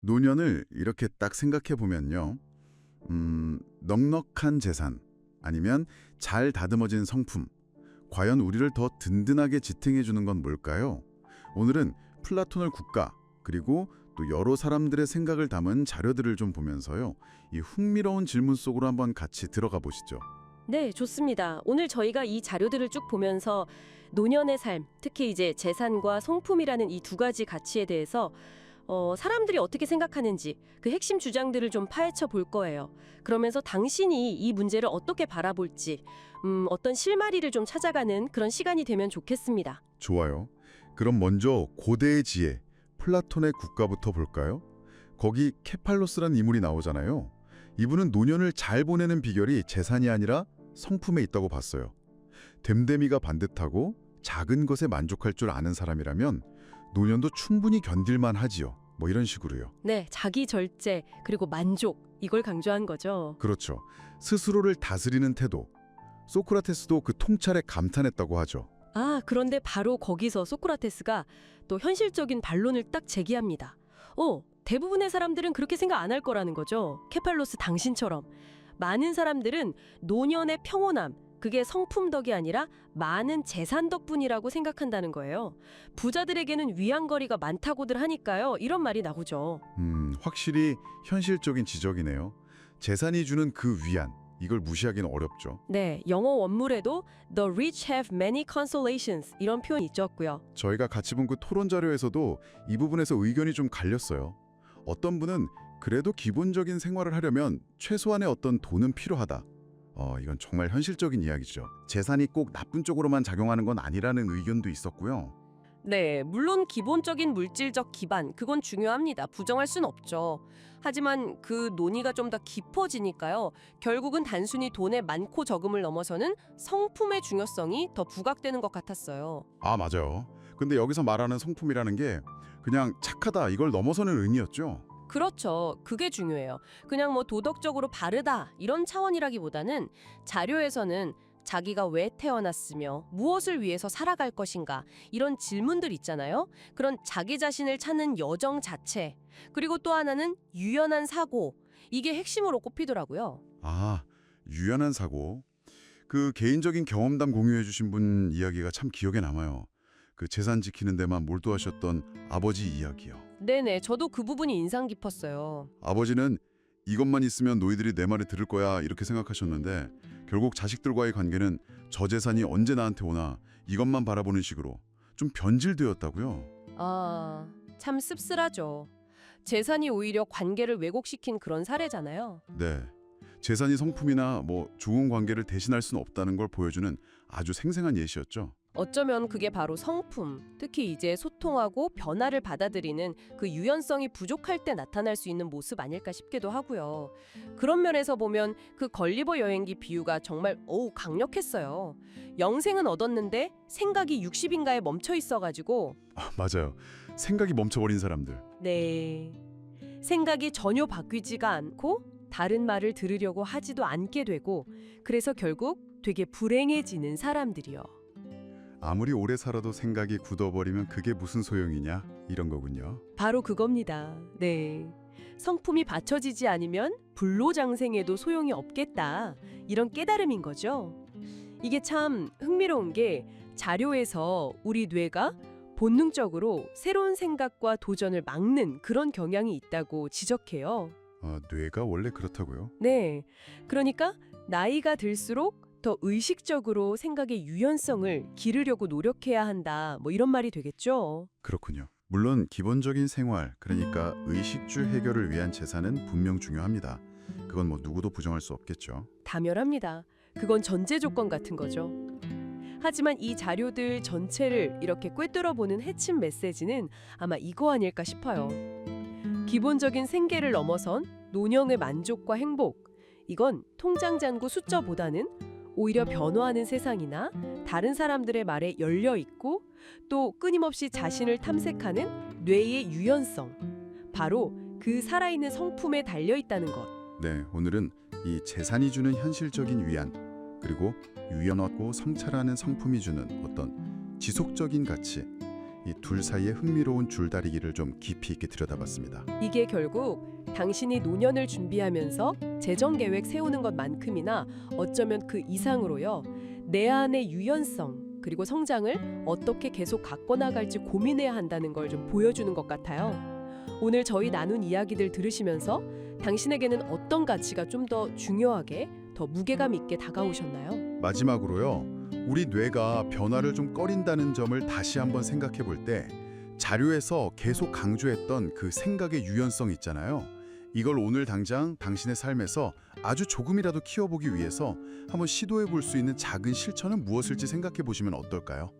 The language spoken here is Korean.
노년을 이렇게 딱 생각해 보면요. 넉넉한 재산, 아니면 잘 다듬어진 성품, 과연 우리를 더 든든하게 지탱해 주는 건 뭘까요? 오늘은 플라톤의 국가, 그리고 또 여러 사람들의 생각을 담은 자료들을 좀 보면서요. 이 흥미로운 질문 속으로 한번 같이 들어가 보시죠. 네, 좋습니다. 오늘 저희가 이 자료들을 쭉 보면서 노년의 삶, 특히 이제 재산과 성품이라는 이 두 가지 가치에 대해서 사람들이 어떻게 생각하는지 그 핵심 주장들을 좀 파헤쳐 볼 거예요. 그러면서 당신이 이 문제를 어떻게 바라볼지, 어떤 실마리를 좀 찾아가는 그런 시간이 되면 좋겠습니다. 좋아요. 그럼 먼저 고대의 지혜, 플라톤의 국가부터 볼까요? 거기 케팔로스라는 인물이 나오잖아요. 이분은 노년을 잘 보내는 비결이 재산이 아니라 성품에 있다고 봤어요. 됨됨이가 반듯하고 작은 것에 만족할 줄 아는 사람이라면 노년도 충분히 견딜만 하지요. 뭐 이런 식으로요. 네, 자기 절제, 그리고 만족, 이걸 강조한 거죠. 그렇죠. 스스로를 다스리는 태도. 소크라테스도 그 통찰에 감탄했다고 하죠. 아, 그런데 바로 거기서 소크라테스가 또 현실적인 반론을 딱 제기합니다. 대부분의 사람들은 그렇게 생각 안 할 거라는 거죠. 케팔로스 당신처럼. 많은 사람들은 노년의 평온함, 그게 성품 덕이 아니라 많은 재산 덕분이라고 생각한다는 거예요. 부자들에게는 위안거리가 많다고들 하니까요. 이런 말이 나오죠. 확실히 현실적인 지적이네요. 재산이 주는 그 위안, 이걸 무시하기는 어렵죠. 네, 영어 원문에도 The rich have many consolations 이런 표현이 있었고요. 저희가 같이 본 그 토론 자료에서도 이 부분에서 의견이 좀 갈렸어요. 어떤 분은 그래도 기본적인 생활을 하려면 최소한의 어떤 돈은 필요하다. 이건 정말 현실적인 이야기죠. 재산이 꼭 나쁜 쪽으로만 작용하는 건 아니라는 의견도 있었고요. 네, 물론 기본적인 물질적 기반, 그건 중요합니다. 부정할 순 없죠. 하지만 그 논의가 좀 더 깊어지니까요. 결국은 단순히 돈의 많고 적음을 넘어서는 성품의 중요성이 더 부각되는 것 같았어요. 아, 맞아요. 근데 여기서 말하는 성품이라는 게 그냥 착하다 이걸 넘어서는 의미였죠. 그렇죠. 그게 중요해요. 그냥 뭐 도덕적으로 바르다 이런 차원이라기보다는 자료에서는 자기가 왜 태어났으며 무엇을 위해서 살아갈 것인가 이런 질문들 있잖아요. 그런 자기 자신을 찾는 여정 자체, 그리고 또 하나는 유연한 사고, 이게 핵심으로 꼽히더라고요. 아, 유연한 사고. 그 개인적인 경험담 공유해 주신 분 이야기가 참 기억에 남아요. 그 재산 지키는 데만 몰두하셨던 아버지 이야기요. 네네, 저도 그 부분이 인상 깊었어요. 아버지는 이것만 있으면 너희들이 내 말을 들을 거야 이렇게 생각하셨는데 결국 자식들과의 관계는 저 재산이 언제 나한테 오나 이것만 바라보는 식으로 좀 변질되었다고요. 아, 참 씁쓸하죠. 재산이 오히려 관계를 왜곡시킨 그런 사례잖아요. 네. 재산이 성품이나 뭐 좋은 관계를 대신할 수는 없다는 걸 보여주는 아주 생생한 예시였죠. 어쩌면 그게 바로 성품, 특히 이제 소통하고 변화를 받아들이는 그 유연성이 부족할 때 나타날 수 있는 모습 아닐까 싶기도 하고요. 그런 면에서 보면 그 걸리버 여행기 비유가 정말 강력했어요. 영생은 얻었는데 생각이 60인가에 멈춰 있어가지고 아, 맞아요. 생각이 멈춰버린 사람들. 네, 생각이 전혀 바뀌지가 않고 다른 말을 들으려고 하지도 않게 되고 그래서 결국 되게 불행해지는 사람들이요. 아무리 오래 살아도 생각이 굳어버리면 그게 무슨 소용이냐 이런 거군요. 바로 그겁니다. 네. 성품이 받쳐지지 않으면 불로장생에도 소용이 없겠다. 이런 깨달음인 거죠. 이게 참 흥미로운 게 자료에서 우리 뇌가 본능적으로 새로운 생각과 도전을 막는 그런 경향이 있다고 지적해요. 뇌가 원래 그렇다고요? 네. 그러니까 나이가 들수록 더 의식적으로 생각의 유연성을 기르려고 노력해야 한다. 뭐 이런 말이 되겠죠. 그렇군요. 물론 기본적인 생활, 그러니까 의식주 해결을 위한 재산은 분명 중요합니다. 그건 뭐 누구도 부정할 수 없겠죠. 다멸합니다. 그건 전제 조건 같은 거죠. 하지만 이 자료들 전체를 이렇게 꿰뚫어보는 핵심 메시지는 아마 이거 아닐까 싶어요. 기본적인 생계를 넘어선 노년의 만족과 행복, 이건 통장 잔고 숫자보다는 오히려 변화하는 세상이나 다른 사람들의 말에 열려 있고 또 끊임없이 자신을 탐색하는 뇌의 유연성, 바로 그 살아있는 성품에 달려 있다는 것. 네, 오늘은 이 재산이 주는 현실적인 위안, 그리고 유연하고 성찰하는 성품이 주는 어떤 지속적인 가치, 이 둘 사이의 흥미로운 줄다리기를 좀 깊이 있게 들여다봤습니다. 이게 결국 당신이 노년을 준비하면서 재정 계획 세우는 것만큼이나 어쩌면 그 이상으로요. 내 안의 유연성 그리고 성장을 어떻게 계속 갖고 나갈지 고민해야 한다는 걸 좀 보여주는 것 같아요. 오늘 저희 나눈 이야기들 들으시면서 당신에게는 어떤 가치가 좀 더 중요하게, 더 무게감 있게 다가오셨나요? 마지막으로요. 우리 뇌가 변화를 좀 꺼린다는 점을 다시 한번 생각해 볼 때 자료에서 계속 강조했던 그 생각의 유연성 있잖아요. 이걸 오늘 당장 당신의 삶에서 아주 조금이라도 키워보기 위해서 한번 시도해 볼 수 있는 작은 실천은 무엇일지 생각해 보시면 어떨까요?